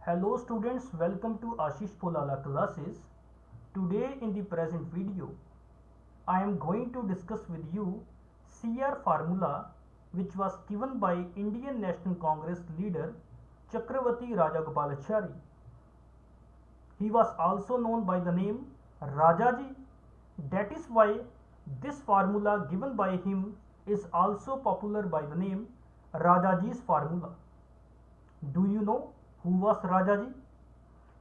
Hello students, welcome to Ashish Polala classes. Today in the present video, I am going to discuss with you CR formula which was given by Indian National Congress leader Chakravarti Rajagopalachari. He was also known by the name Rajaji. That is why this formula given by him is also popular by the name Rajaji's formula. Do you know who was Rajaji?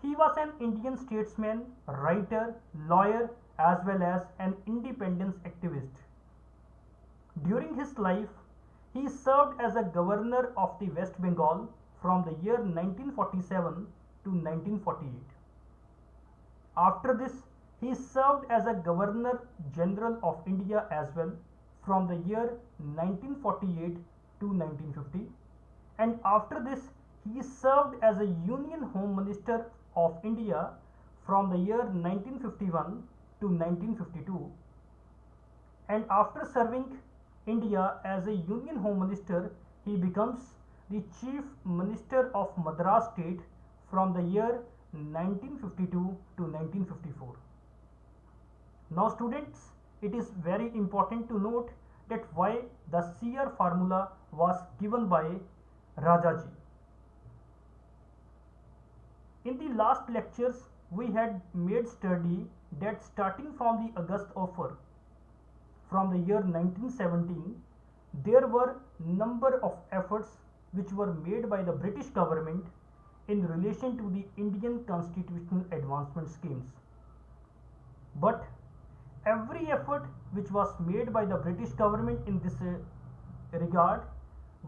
He was an Indian statesman, writer, lawyer, as well as an independence activist. During his life, he served as a governor of the West Bengal from the year 1947 to 1948. After this, he served as a Governor General of India as well from the year 1948 to 1950, and after this he served as a Union Home Minister of India from the year 1951 to 1952, and after serving India as a Union Home Minister, he becomes the Chief Minister of Madras State from the year 1952 to 1954. Now students, it is very important to note that why the CR formula was given by Rajaji. In the last lectures, we had made study that starting from the August offer from the year 1917, there were number of efforts which were made by the British government in relation to the Indian constitutional advancement schemes. But every effort which was made by the British government in this regard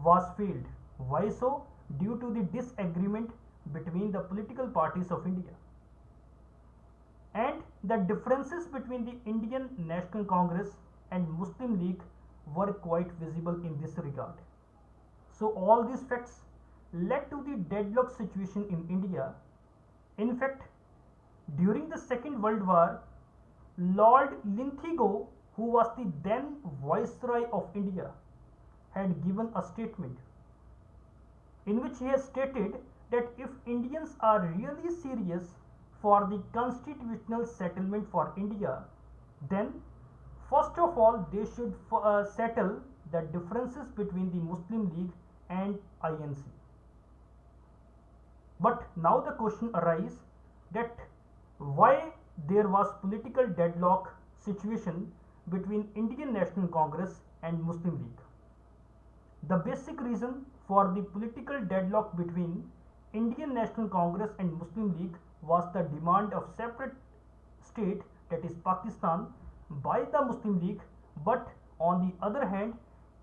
was failed. Why so? Due to the disagreement between the political parties of India. And the differences between the Indian National Congress and Muslim League were quite visible in this regard. So all these facts led to the deadlock situation in India. In fact, during the Second World War, Lord Linlithgow, who was the then Viceroy of India, had given a statement in which he has stated that if Indians are really serious for the constitutional settlement for India, then first of all they should settle the differences between the Muslim League and INC. But now the question arises that why there was political deadlock situation between Indian National Congress and Muslim League. The basic reason for the political deadlock between Indian National Congress and Muslim League was the demand of separate state, that is Pakistan, by the Muslim League, but on the other hand,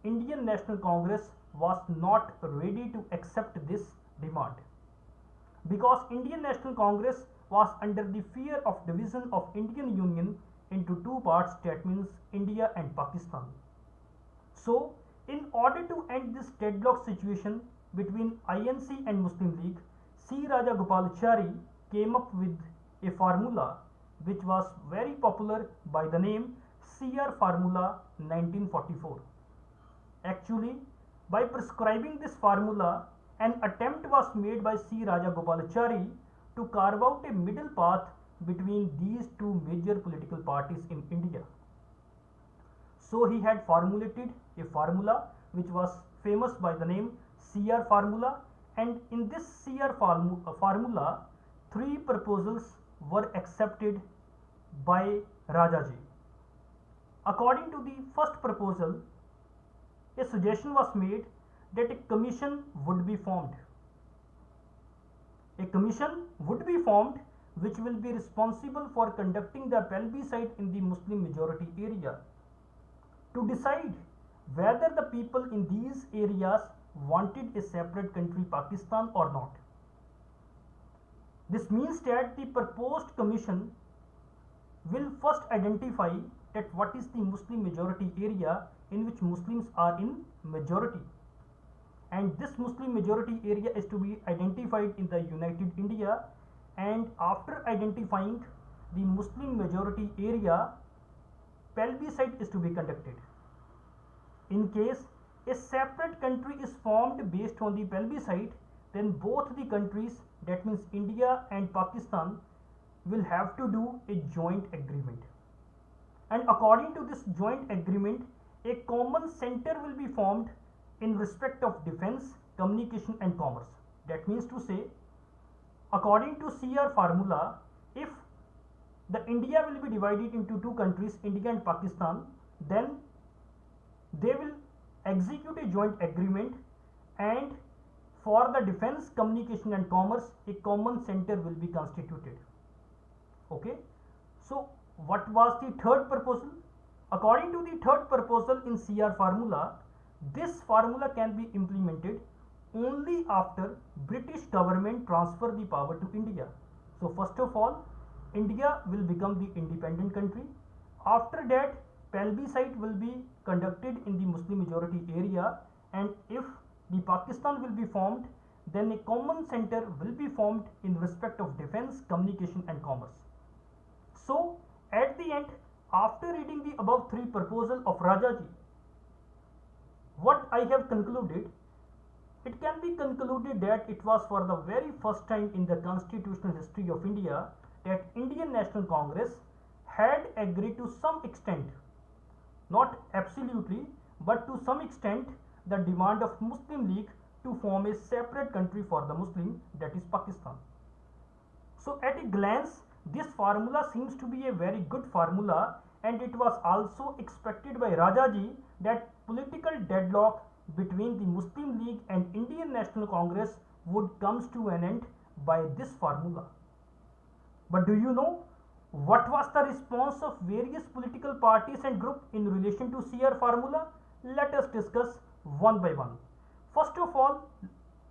Indian National Congress was not ready to accept this demand, because Indian National Congress was under the fear of division of Indian Union into two parts, that means India and Pakistan. So, in order to end this deadlock situation between INC and Muslim League, C. Rajagopalachari came up with a formula which was very popular by the name CR Formula 1944. Actually, by prescribing this formula, an attempt was made by C. Rajagopalachari to carve out a middle path between these two major political parties in India. So he had formulated a formula which was famous by the name CR formula, and in this CR formula, three proposals were accepted by Rajaji. According to the first proposal, a suggestion was made that a commission would be formed. A commission would be formed which will be responsible for conducting the plebiscite in the Muslim majority area to decide whether the people in these areas wanted a separate country Pakistan or not. This means that the proposed commission will first identify that what is the Muslim majority area in which Muslims are in majority, and this Muslim majority area is to be identified in the United India, and after identifying the Muslim majority area, plebiscite is to be conducted. In case a separate country is formed based on the plebiscite, then both the countries, that means India and Pakistan, will have to do a joint agreement. And according to this joint agreement, a common center will be formed in respect of defense, communication and commerce. That means to say, according to CR formula, if the India will be divided into two countries, India and Pakistan, then they will execute a joint agreement, and for the defense, communication and commerce, a common center will be constituted. Okay. So what was the third proposal? According to the third proposal in CR formula, this formula can be implemented only after British government transfer the power to India. So first of all, India will become the independent country. After that, plebiscite will be conducted in the Muslim majority area, and if the Pakistan will be formed, then a common center will be formed in respect of defense, communication and commerce. So at the end, after reading the above three proposals of Rajaji, what I have concluded, it can be concluded that it was for the very first time in the constitutional history of India that Indian National Congress had agreed to some extent, not absolutely, but to some extent, the demand of Muslim League to form a separate country for the Muslim, that is Pakistan. So at a glance, this formula seems to be a very good formula, and it was also expected by Rajaji that political deadlock between the Muslim League and Indian National Congress would comes to an end by this formula. But do you know what was the response of various political parties and groups in relation to CR formula? Let us discuss one by one. First of all,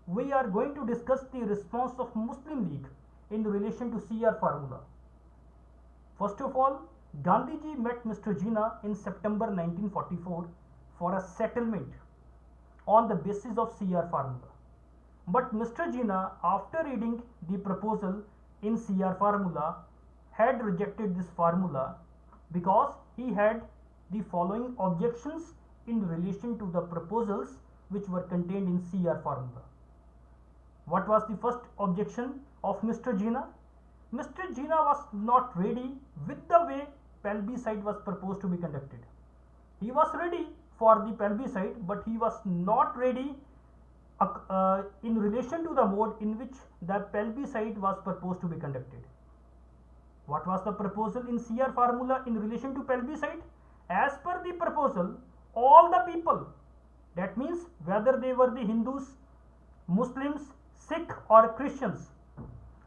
we are going to discuss the response of Muslim League in relation to CR formula. First of all, Gandhiji met Mr. Jinnah in September 1944 for a settlement on the basis of CR formula. But Mr. Jinnah, after reading the proposal in CR formula, had rejected this formula because he had the following objections in relation to the proposals which were contained in CR formula. What was the first objection of Mr. Jinnah? Mr. Jinnah was not ready with the way plebiscite was proposed to be conducted. He was ready for the plebiscite, but he was not ready in relation to the mode in which the plebiscite was proposed to be conducted. What was the proposal in CR formula in relation to plebiscite? As per the proposal, all the people, that means whether they were the Hindus, Muslims, Sikh or Christians,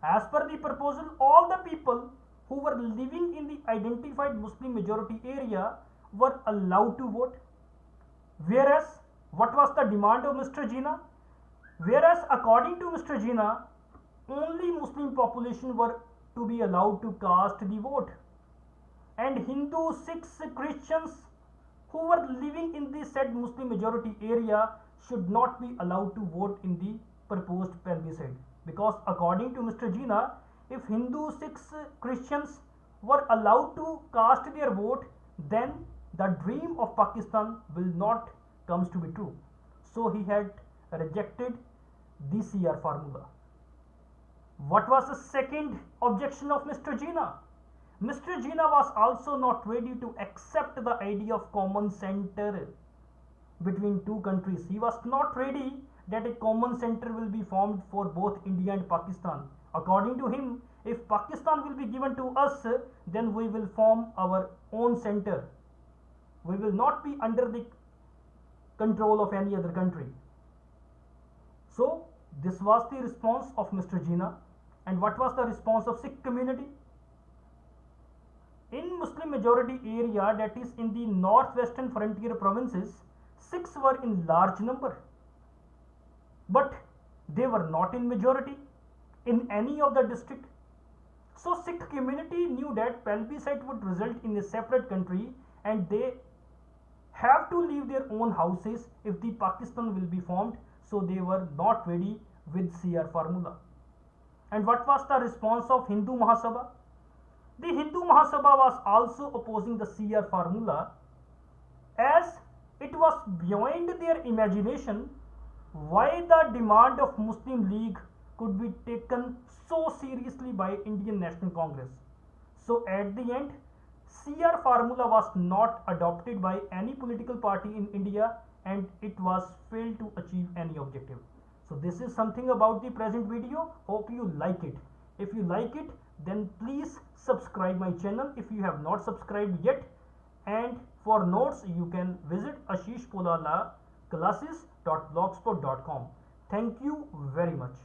as per the proposal, all the people who were living in the identified Muslim majority area were allowed to vote. Whereas, what was the demand of Mr. Jinnah? Whereas, according to Mr. Jinnah, only Muslim population were to be allowed to cast the vote, and Hindus, Sikhs, Christians who were living in the said Muslim majority area should not be allowed to vote in the proposed plebiscite, because according to Mr. Jinnah, if Hindus, Sikhs, Christians were allowed to cast their vote, then the dream of Pakistan will not comes to be true. So he had rejected the CR formula. What was the second objection of Mr. Jinnah? Mr. Jinnah was also not ready to accept the idea of common center between two countries. He was not ready that a common center will be formed for both India and Pakistan. According to him, if Pakistan will be given to us, then we will form our own center. We will not be under the control of any other country. So this was the response of Mr. Jinnah. And what was the response of Sikh community? In Muslim majority area, that is in the northwestern frontier provinces, Sikhs were in large number, but they were not in majority in any of the district. So Sikh community knew that plebiscite would result in a separate country, and they have to leave their own houses if the Pakistan will be formed. So they were not ready with CR formula. And what was the response of Hindu Mahasabha? The Hindu Mahasabha was also opposing the CR formula, as it was beyond their imagination why the demand of Muslim League could be taken so seriously by Indian National Congress. So at the end, CR formula was not adopted by any political party in India and it was failed to achieve any objective. So this is something about the present video. Hope you like it. If you like it, then please subscribe my channel if you have not subscribed yet. And for notes, you can visit Ashish Polala classes.blogspot.com. Thank you very much.